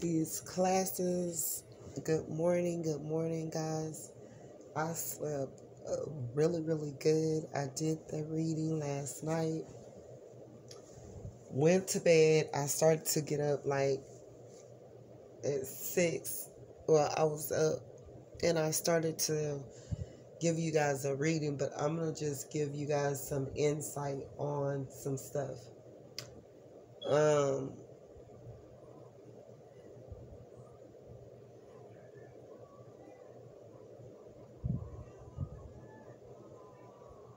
these classes. Good morning, guys. I slept really good. I did the reading last night. Went to bed. I started to get up like at 6. Well, I was up and I started to give you guys a reading, but I'm going to just give you guys some insight on some stuff.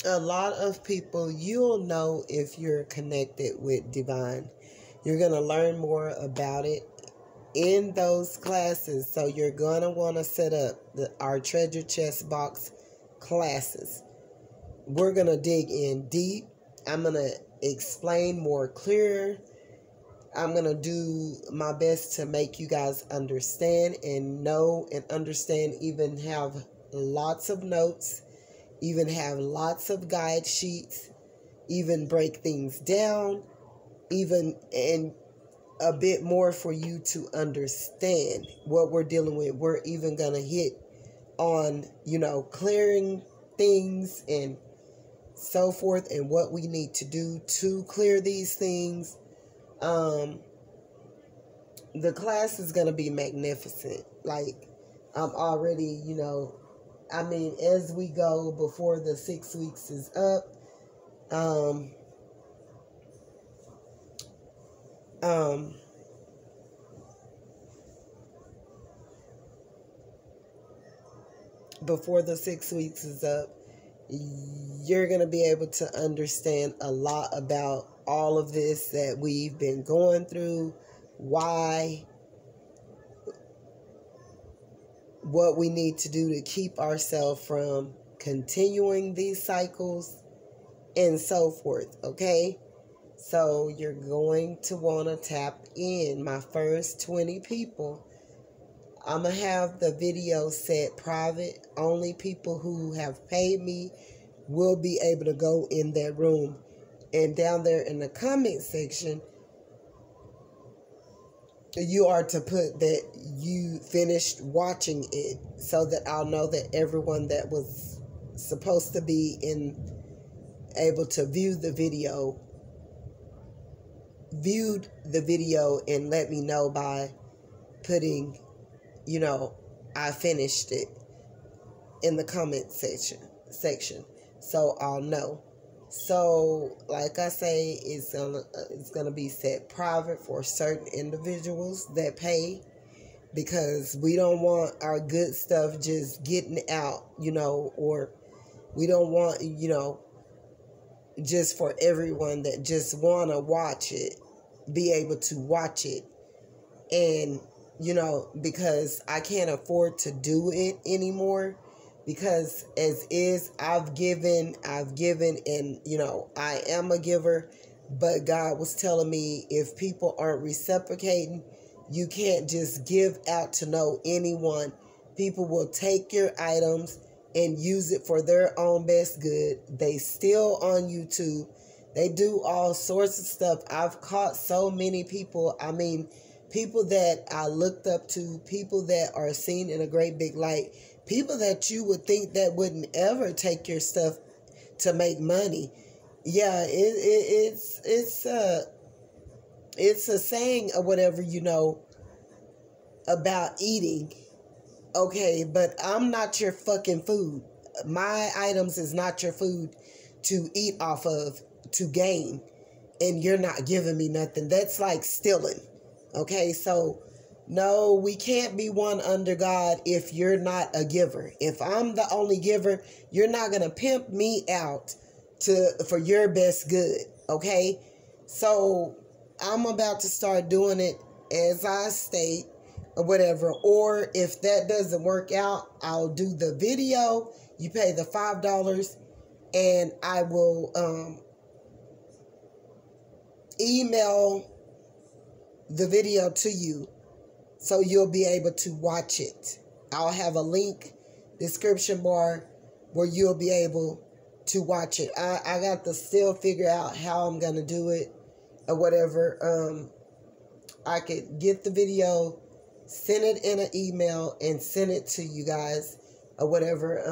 A lot of people, you'll know if you're connected with divine. You're going to learn more about it in those classes. So you're going to want to set up our treasure chest box classes. We're going to dig in deep. I'm going to explain more clear. I'm going to do my best to make you guys understand and know and understand, even have lots of notes, even have lots of guide sheets, even break things down, even and a bit more for you to understand what we're dealing with. We're even going to hit on, clearing things and so forth and what we need to do to clear these things. The class is going to be magnificent. Like, I'm already, as we go before the 6 weeks is up, before the 6 weeks is up, you're going to be able to understand a lot about all of this that we've been going through, why, what we need to do to keep ourselves from continuing these cycles and so forth, okay? So you're going to want to tap in. My first 20 people, I'm going to have the video set private. Only people who have paid me will be able to go in that room. And down there in the comment section, you are to put that you finished watching it, so that I'll know that everyone that was supposed to be able to viewed the video and let me know by putting, I finished it in the comment section, so I'll know. So, like I say, it's gonna be set private for certain individuals that pay, because we don't want our good stuff just getting out, or we don't want, just for everyone that just want to watch it, be able to watch it. And, because I can't afford to do it anymore. Because as is, I've given, and, I am a giver. But God was telling me, if people aren't reciprocating, you can't just give out to no anyone. People will take your items and use it for their own best good. They steal on YouTube. They do all sorts of stuff. I've caught so many people. People that I looked up to, people that are seen in a great big light, people that you would think that wouldn't ever take your stuff to make money. Yeah, it's a saying or whatever, about eating. Okay, but I'm not your fucking food. My items is not your food to eat off of, to gain, and you're not giving me nothing. That's like stealing. Okay, so no, we can't be one under God if you're not a giver. If I'm the only giver, you're not going to pimp me out for your best good, okay? So I'm about to start doing it as I state or whatever. Or if that doesn't work out, I'll do the video. You pay the $5 and I will email the video to you, so you'll be able to watch it. I'll have a link, description bar, where you'll be able to watch it. I got to still figure out how I'm going to do it or whatever. I could get the video send it in an email and send it to you guys or whatever.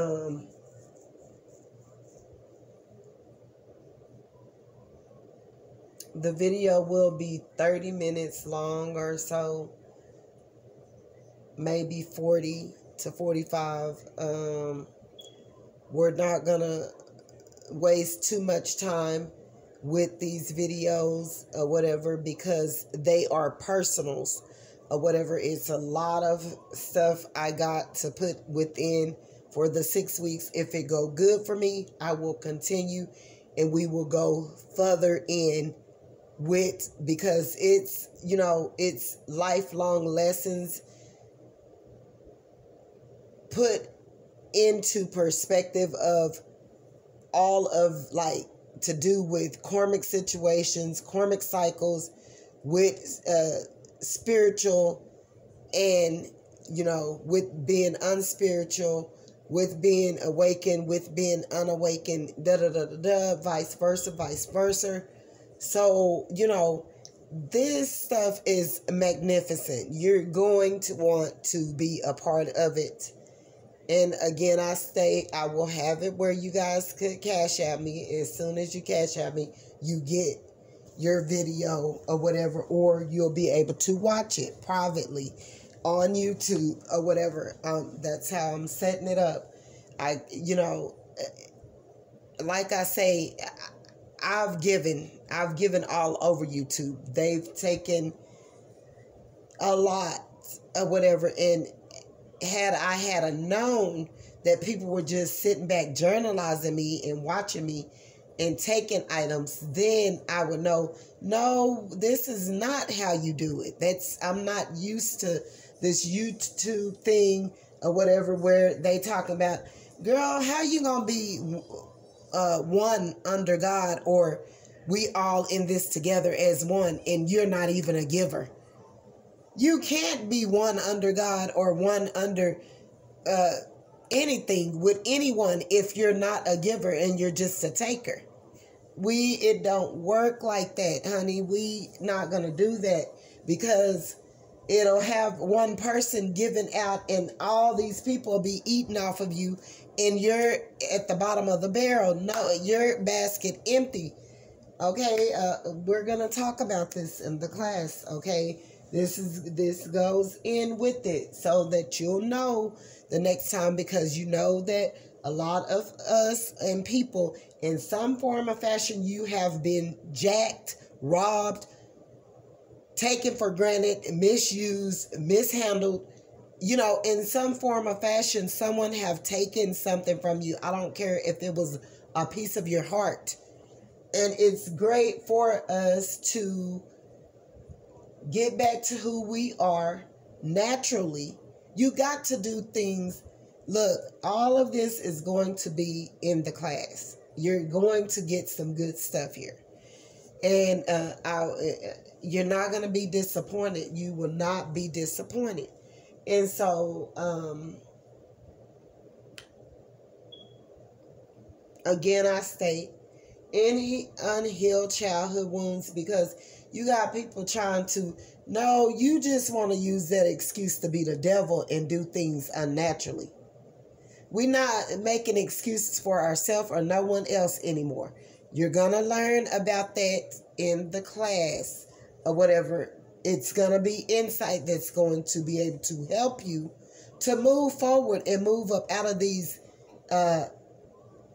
The video will be 30 minutes long or so, maybe 40 to 45. We're not gonna waste too much time with these videos or whatever, because they are personals or whatever. It's a lot of stuff I got to put within for the 6 weeks. If it go good for me, I will continue and we will go further in with, because it's, you know, it's lifelong lessons put into perspective of all of, like, to do with karmic situations, karmic cycles, with spiritual, and, you know, with being unspiritual, with being awakened, with being unawakened, vice versa. So, you know, this stuff is magnificent. You're going to want to be a part of it. And again, I will have it where you guys could cash at me. As soon as you cash at me, you get your video or whatever, or you'll be able to watch it privately on YouTube or whatever. That's how I'm setting it up. You know, like I say, I've given all over YouTube. They've taken a lot or whatever, and had I known that people were just sitting back journalizing me and watching me and taking items, then I would know, no, this is not how you do it. I'm not used to this YouTube thing or whatever where they talking about, girl, how you gonna be one under God, or we all in this together as one, and you're not even a giver. You can't be one under God or one under anything with anyone if you're not a giver and you're just a taker. It don't work like that, honey. We not gonna do that, because it'll have one person giving out and all these people will be eating off of you, and you're at the bottom of the barrel. No, your basket empty. Okay, we're gonna talk about this in the class. Okay, this goes in with it so that you'll know the next time, because you know that a lot of us and people in some form or fashion, you have been jacked, robbed, taken for granted, misused, mishandled. You know, in some form or fashion, someone have taken something from you. I don't care if it was a piece of your heart. And it's great for us to get back to who we are naturally. You got to do things. Look, all of this is going to be in the class. You're going to get some good stuff here. And you're not going to be disappointed. You will not be disappointed. And so, again, I state, any unhealed childhood wounds, because you got people trying to, no, you just want to use that excuse to be the devil and do things unnaturally. We're not making excuses for ourselves or no one else anymore. You're going to learn about that in the class or whatever. It's going to be insight that's going to be able to help you to move forward and move up out of these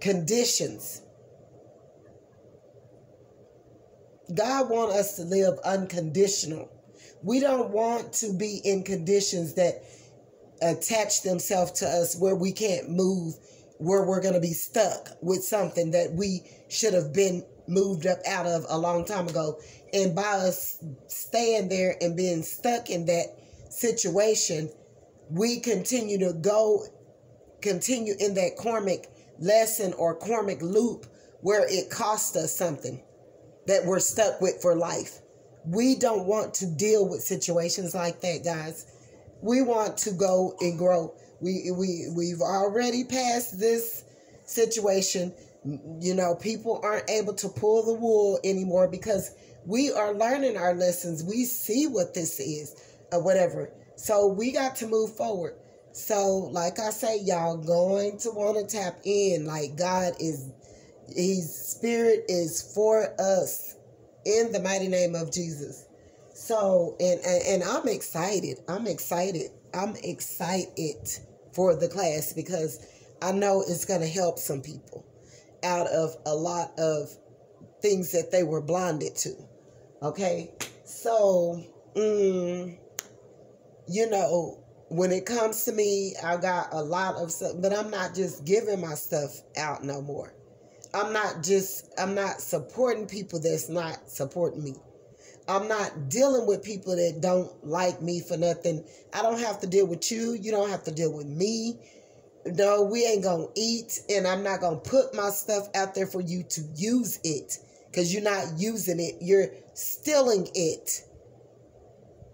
conditions. God wants us to live unconditional. We don't want to be in conditions that attach themselves to us where we can't move, where we're going to be stuck with something that we should have been moved up out of a long time ago. And by us staying there and being stuck in that situation, we continue in that karmic lesson or karmic loop where it costs us something that we're stuck with for life. We don't want to deal with situations like that, guys. We want to go and grow. We've already passed this situation. You know, people aren't able to pull the wool anymore because we are learning our lessons. We see what this is or whatever. So we got to move forward. So like I say, y'all going to want to tap in. Like God is, His Spirit is for us in the mighty name of Jesus. So, and I'm excited. I'm excited for the class because I know it's going to help some people out of a lot of things that they were blinded to. Okay? So, when it comes to me, I got a lot of stuff, but I'm not just giving my stuff out no more. I'm not supporting people that's not supporting me. I'm not dealing with people that don't like me for nothing. I don't have to deal with you. You don't have to deal with me. No, we ain't going to eat, and I'm not going to put my stuff out there for you to use it because you're not using it. You're stealing it.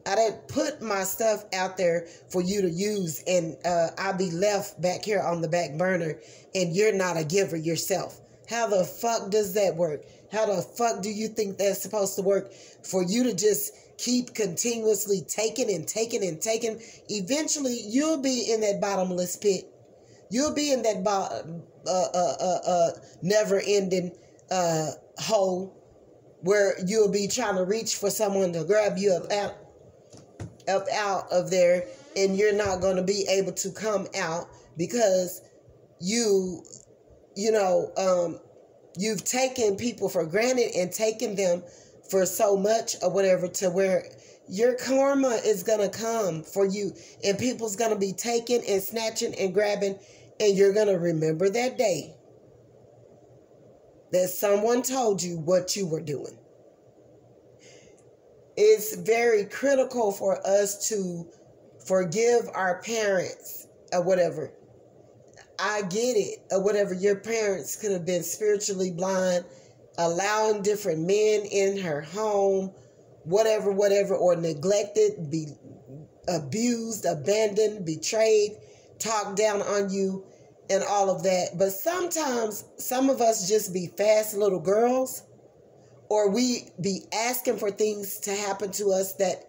I didn't put my stuff out there for you to use, and I'll be left back here on the back burner, and you're not a giver yourself. How the fuck does that work? How the fuck do you think that's supposed to work for you to just keep continuously taking and taking and taking? Eventually, you'll be in that bottomless pit. You'll be in that never-ending hole where you'll be trying to reach for someone to grab you up out of there, and you're not going to be able to come out because you've taken people for granted and taken them for so much or whatever, to where your karma is going to come for you, and people's going to be taking and snatching and grabbing, and you're going to remember that day that someone told you what you were doing. It's very critical for us to forgive our parents or whatever. I get it, or whatever. Your parents could have been spiritually blind, allowing different men in her home, whatever, or neglected, be abused, abandoned, betrayed, talked down on you, and all of that. But sometimes some of us just be fast little girls, or we be asking for things to happen to us that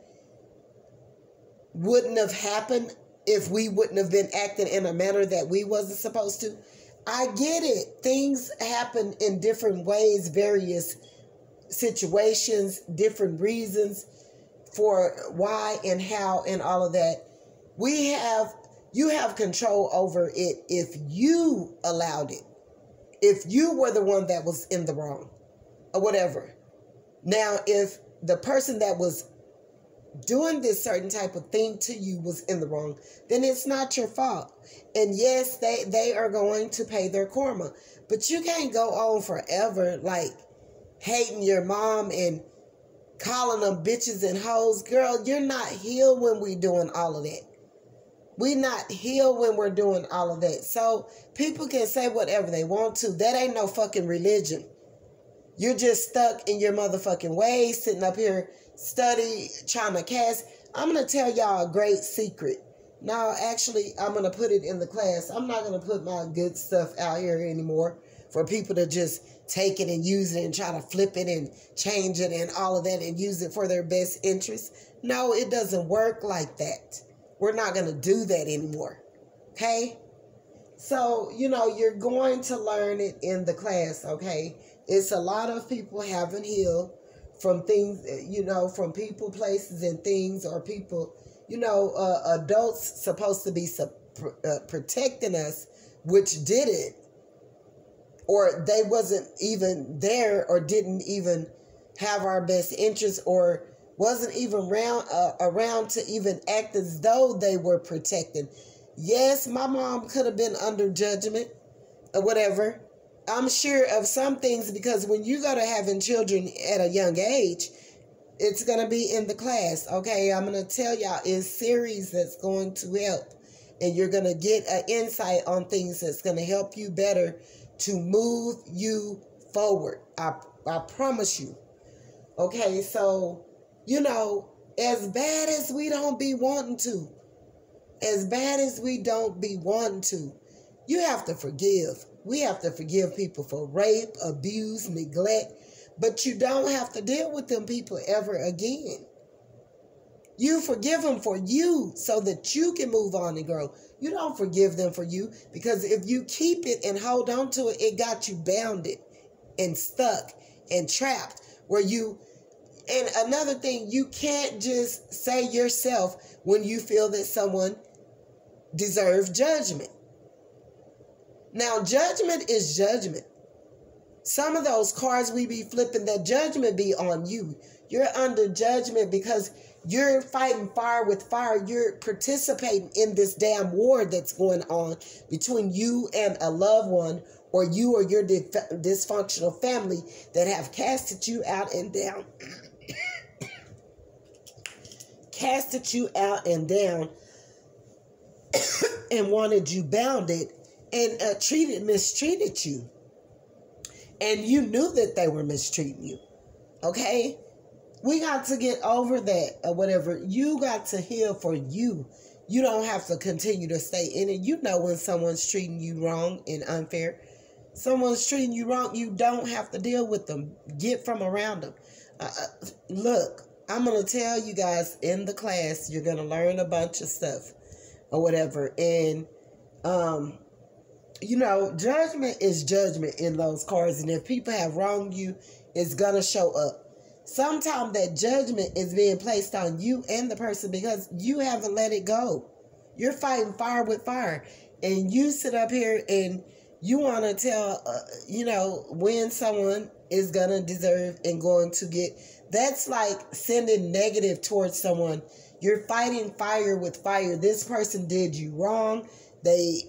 wouldn't have happened if we wouldn't have been acting in a manner that we wasn't supposed to. I get it. Things happen in different ways, various situations, different reasons for why and how and all of that. You have control over it if you allowed it. If you were the one that was in the wrong or whatever. Now, if the person that was doing this certain type of thing to you was in the wrong, then it's not your fault. And yes, they are going to pay their karma. But you can't go on forever like hating your mom and calling them bitches and hoes. Girl, you're not healed when we doing all of that. We're not healed when we're doing all of that. So people can say whatever they want to. That ain't no fucking religion. You're just stuck in your motherfucking ways, sitting up here trying to cast. I'm going to tell y'all a great secret. No, actually, I'm going to put it in the class. I'm not going to put my good stuff out here anymore for people to just take it and use it and try to flip it and change it and all of that and use it for their best interest. No, it doesn't work like that. We're not going to do that anymore. Okay? So, you're going to learn it in the class, okay? It's a lot of people haven't healed from things, from people, places, and things, or people, adults supposed to be protecting us, which didn't, or they wasn't even there, or didn't even have our best interests, or wasn't even around to even act as though they were protecting. Yes, my mom could have been under judgment or whatever. I'm sure of some things, because when you go to having children at a young age, it's going to be in the class. Okay, I'm going to tell y'all, it's series that's going to help. And you're going to get an insight on things that's going to help you better to move you forward. I promise you. Okay, so, as bad as we don't be wanting to, you have to forgive. We have to forgive people for rape, abuse, neglect, but you don't have to deal with them people ever again. You forgive them for you so that you can move on and grow. You don't forgive them for you, because if you keep it and hold on to it, it got you bounded and stuck and trapped where you. And another thing, you can't just say yourself when you feel that someone deserves judgment. Now, judgment is judgment. Some of those cards we be flipping, that judgment be on you. You're under judgment because you're fighting fire with fire. You're participating in this damn war that's going on between you and a loved one, or you or your dysfunctional family that have casted you out and down. Casted you out and down and wanted you bounded and mistreated you. And you knew that they were mistreating you. Okay? We got to get over that or whatever. You got to heal for you. You don't have to continue to stay in it. You know when someone's treating you wrong and unfair. Someone's treating you wrong, you don't have to deal with them. Get from around them. Look, I'm going to tell you guys in the class, you're going to learn a bunch of stuff or whatever. And, judgment is judgment in those cards. And if people have wronged you, it's going to show up. Sometimes that judgment is being placed on you and the person because you haven't let it go. You're fighting fire with fire. And you sit up here and you want to tell, when someone is going to deserve and going to get. That's like sending negative towards someone. You're fighting fire with fire. This person did you wrong. They,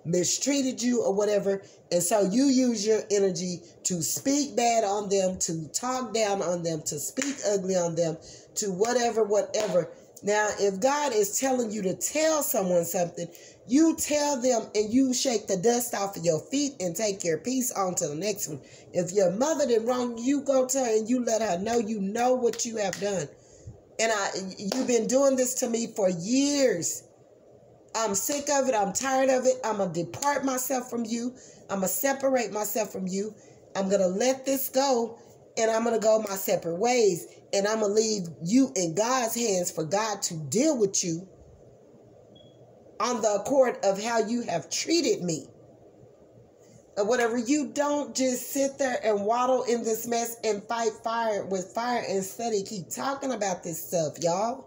mistreated you or whatever. And so you use your energy to speak bad on them, to talk down on them, to speak ugly on them, to whatever. Now, if God is telling you to tell someone something, you tell them and you shake the dust off of your feet and take your peace on to the next one. If your mother did wrong, you go to her and you let her know you know what you have done. And you've been doing this to me for years. I'm sick of it. I'm tired of it. I'm going to depart myself from you. I'm going to separate myself from you. I'm going to let this go, and I'm going to go my separate ways. And I'm going to leave you in God's hands for God to deal with you on the accord of how you have treated me. Or whatever. You don't just sit there and waddle in this mess and fight fire with fire and study. Keep talking about this stuff, y'all.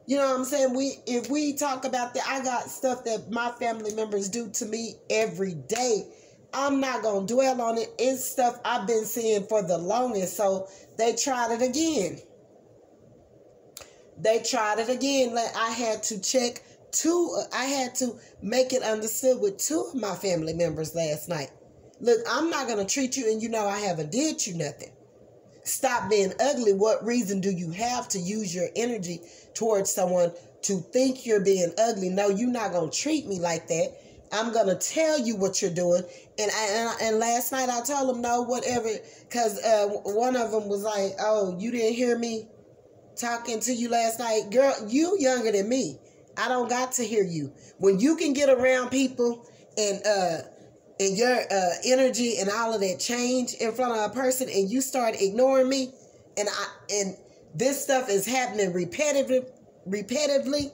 You know what I'm saying? If we talk about that, I got stuff that my family members do to me every day. I'm not going to dwell on it. It's stuff I've been seeing for the longest. So they tried it again. I had to check I had to make it understood with 2 of my family members last night. Look, I'm not going to treat you and I haven't did you nothing. Stop being ugly. What reason do you have to use your energy towards someone to think you're being ugly? No, you're not going to treat me like that. I'm going to tell you what you're doing. And last night I told them, no, whatever. Because one of them was like, oh, you didn't hear me talking to you last night? Girl, you younger than me. I don't got to hear you. When you can get around people and your energy and all of that change in front of a person and you start ignoring me and this stuff is happening repetitively.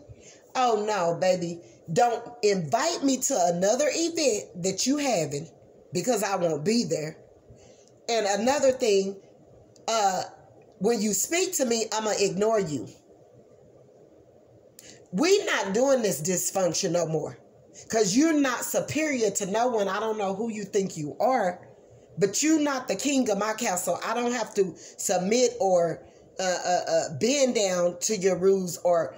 Oh no, baby. Don't invite me to another event that you having because I won't be there. And another thing, when you speak to me, I'm going to ignore you. We not doing this dysfunction no more. Because you're not superior to no one. I don't know who you think you are. But you're not the king of my castle. I don't have to submit or bend down to your rules or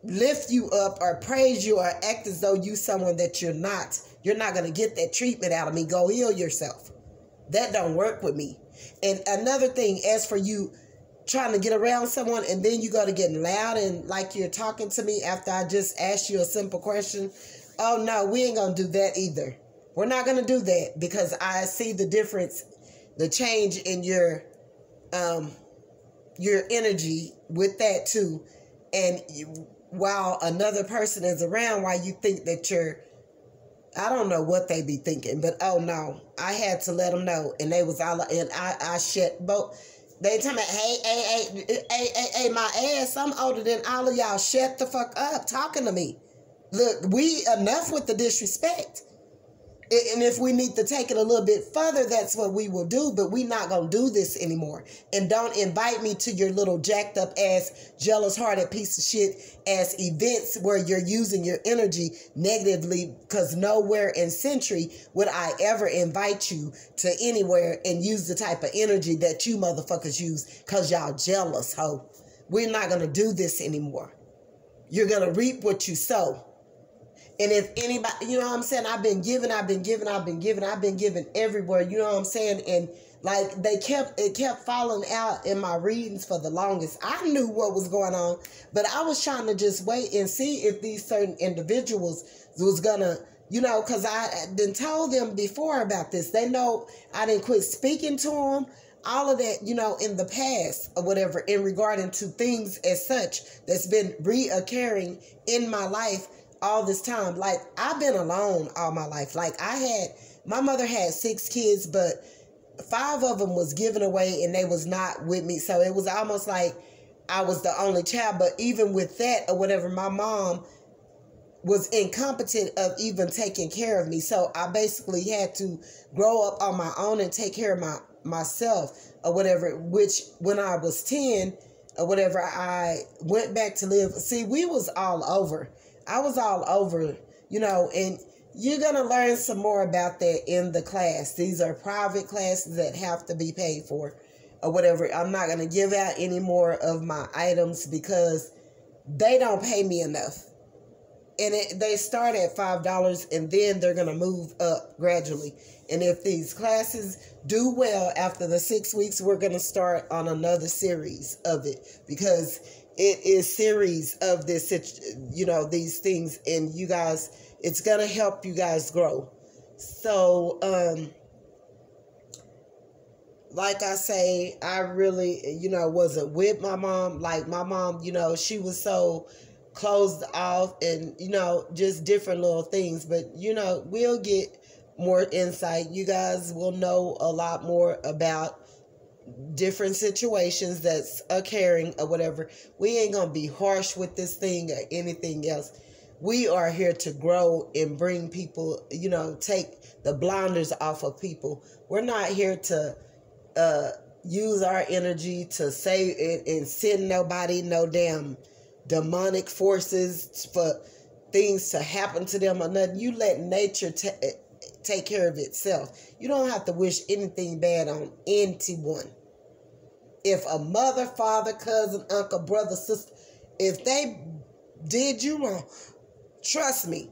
lift you up or praise you or act as though you someone that you're not. You're not going to get that treatment out of me. Go heal yourself. That don't work with me. And another thing, as for you trying to get around someone and then you go to getting loud and like you're talking to me after I just asked you a simple question. Oh no, we ain't gonna do that either. We're not gonna do that because I see the difference, the change in your energy with that too. And while another person is around, why you think that I don't know what they be thinking, but oh no, I had to let them know. And they was all, and I shut both. They tell me, hey, my ass, I'm older than all of y'all. Shut the fuck up talking to me. Look, we enough with the disrespect. And if we need to take it a little bit further, that's what we will do. But we not going to do this anymore. And don't invite me to your little jacked up ass, jealous hearted piece of shit ass events where you're using your energy negatively. Because nowhere in Century would I ever invite you to anywhere and use the type of energy that you motherfuckers use because y'all jealous, ho. We're not going to do this anymore. You're going to reap what you sow. And if anybody, you know what I'm saying, I've been giving everywhere, you know what I'm saying? And like it kept falling out in my readings for the longest. I knew what was going on, but I was trying to just wait and see if these certain individuals was gonna, you know, because I done told them before about this. They know I didn't quit speaking to them. All of that, you know, in the past or whatever, in regarding to things as such that's been reoccurring in my life all this time. Like, I've been alone all my life. Like, my mother had 6 kids, but 5 of them was given away and they was not with me. So it was almost like I was the only child. But even with that or whatever, my mom was incompetent of even taking care of me. So I basically had to grow up on my own and take care of myself or whatever, which when I was 10 or whatever, I went back to live. See, we was all over. I was all over, you know, and you're going to learn some more about that in the class. These are private classes that have to be paid for or whatever. I'm not going to give out any more of my items because they don't pay me enough. And they start at $5 and then they're going to move up gradually. And if these classes do well after the 6 weeks, we're going to start on another series of it because it is series of this, you know, these things. And you guys, it's going to help you guys grow. So, like I say, I really, you know, wasn't with my mom. Like my mom, you know, she was so closed off and, you know, just different little things. But, you know, we'll get more insight. You guys will know a lot more about different situations that's occurring or whatever. We ain't gonna be harsh with this thing or anything else. We are here to grow and bring people, you know, take the blinders off of people. We're not here to use our energy to say it and send nobody no damn demonic forces for things to happen to them or nothing. You let nature take care of itself. You don't have to wish anything bad on anyone. If a mother, father, cousin, uncle, brother, sister, if they did you wrong, trust me,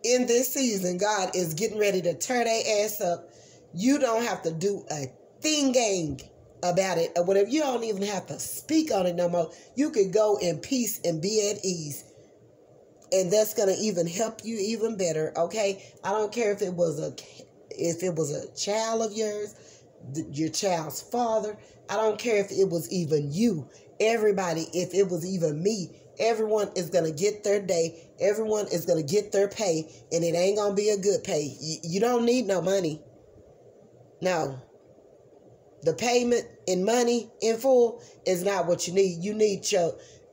in this season, God is getting ready to tear their ass up. You don't have to do a thing about it or whatever. You don't even have to speak on it no more. You could go in peace and be at ease. And that's going to even help you even better, okay? I don't care if it was a child of yours, your child's father. I don't care if it was even you. Everybody, if it was even me, everyone is going to get their day. Everyone is going to get their pay, and it ain't going to be a good pay. You don't need no money. No. The payment in money in full is not what you need. You need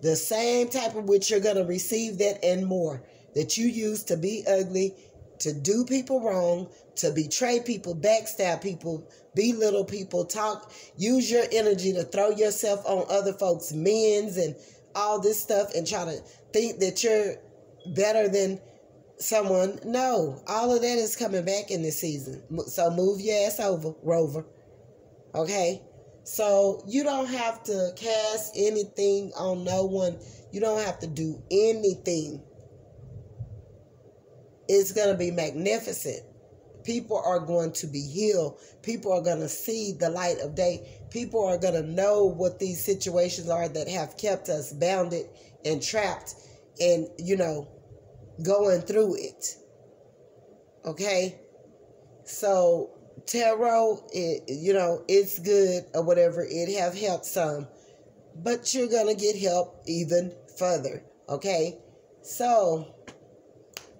the same type of which you're going to receive that and more that you use to be ugly, to do people wrong, to betray people, backstab people, belittle people, use your energy to throw yourself on other folks' men's and all this stuff and try to think that you're better than someone. No, all of that is coming back in this season. So move your ass over, Rover. Okay? So you don't have to cast anything on no one. You don't have to do anything. It's going to be magnificent. People are going to be healed. People are going to see the light of day. People are going to know what these situations are that have kept us bounded and trapped and, you know, going through it. Okay? So tarot, you know, it's good or whatever. It have helped some. But you're going to get help even further. Okay? So,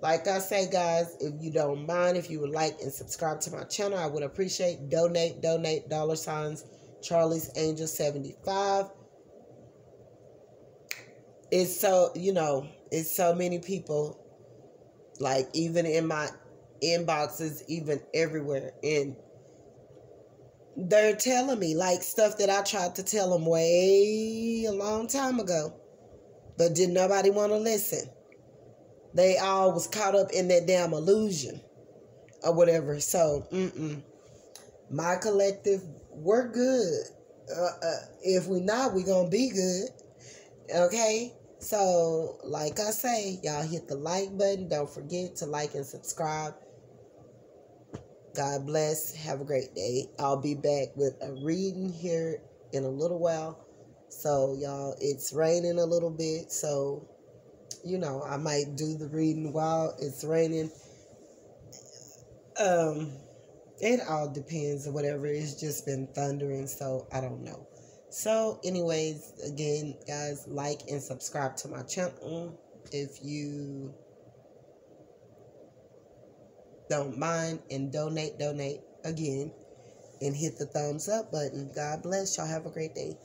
like I say, guys, if you don't mind, if you would like and subscribe to my channel, I would appreciate. Donate, $, Charlie's Angel 75. It's so, it's so many people, like, even in my inboxes, even everywhere, and they're telling me, like, stuff that I tried to tell them way a long time ago, but did nobody want to listen. They all was caught up in that damn illusion or whatever. So, my collective, we're good. If we not, we gonna be good. Okay? So, like I say, y'all hit the like button. Don't forget to like and subscribe. God bless. Have a great day. I'll be back with a reading here in a little while. So, y'all, it's raining a little bit. So, I might do the reading while it's raining. It all depends or whatever. It's just been thundering, so I don't know. So, anyways, again, guys, like and subscribe to my channel if you don't mind, and donate again, and hit the thumbs up button. God bless. Y'all have a great day.